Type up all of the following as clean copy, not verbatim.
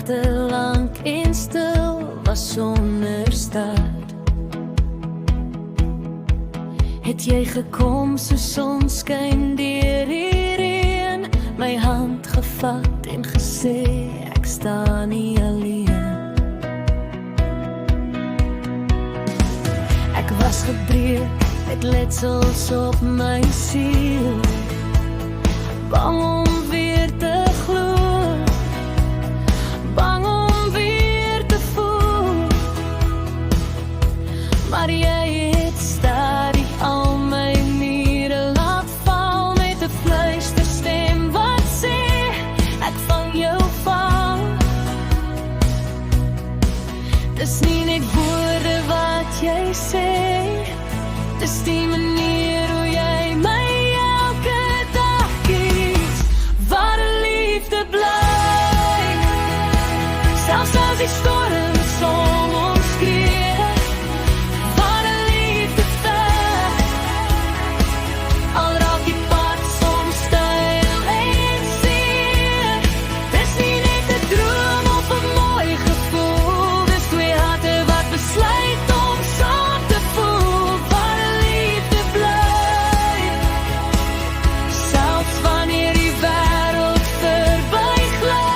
te lank en stil was sonder stad. Het jy gekom so sonskyn deur die reën, my hand gevat en gesê ek staan nie alleen. Ek was gebreek met letsels op my siel, bang om weer te glo, bang om weer te voel, maar jy het stadig al my mure laat val met 'n fluisterstem wat sê ek vang jou vang. Dis nie net woorde wat jy sê, dis die manier hoe jy my elke dag kies. Waar 'n liefde bly, selfs as die storm som ons skree. Waar 'n liefde veg, al raak die pad soms steil en seer. Dis nie net 'n droom of 'n mooi gevoel, dis twee harte wat besluit om saam te voel. Waar 'n liefde bly, selfs wanneer die wêreld verbygly.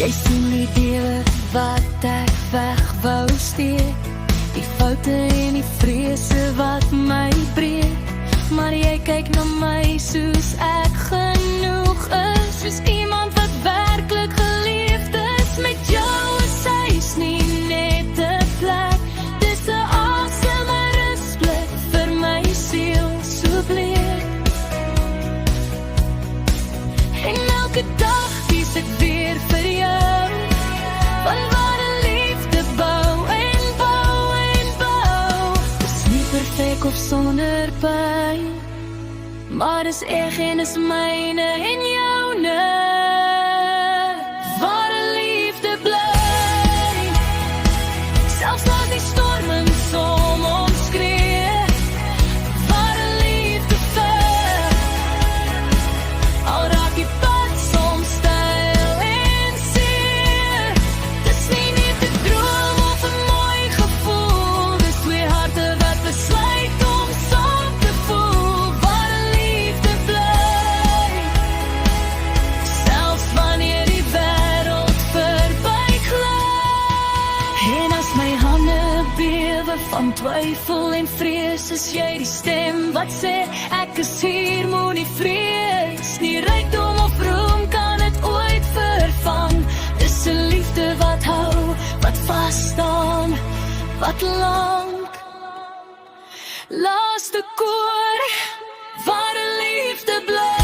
Jy sien die dele wat ek weg wou steek, die foute en die vrese wat my breek, maar jy kyk na my soos ek genoeg is, soos iemand wat werklik geliefd is. Met jou is huis nie net 'n plek, dis 'n aseme rusplek vir my siel so bleek. En elke dag kies ek weer vir jou, want waar 'n liefde bou en bou en bou, is nie perfek of sonder pyn, maar is eg en is myne en joune. Waar 'n liefde bly, selfs as die stormen som ons skree. Waar 'n liefde veg, al raak die pad soms steil en seer. Dis nie net 'n droom of 'n mooi gevoel, dis twee harte wat besluit om saam te voel. Waar 'n liefde bly, selfs wanneer die wêreld verbygly. En as my hande bewe van twyfel en vrees, is jy die stem wat sê ek is hier, moenie vrees. Nie rykdom of roem kan dit ooit vervang, dis 'n liefde wat hou, wat vas staan, wat lank. Laaste koor, waar 'n liefde bly.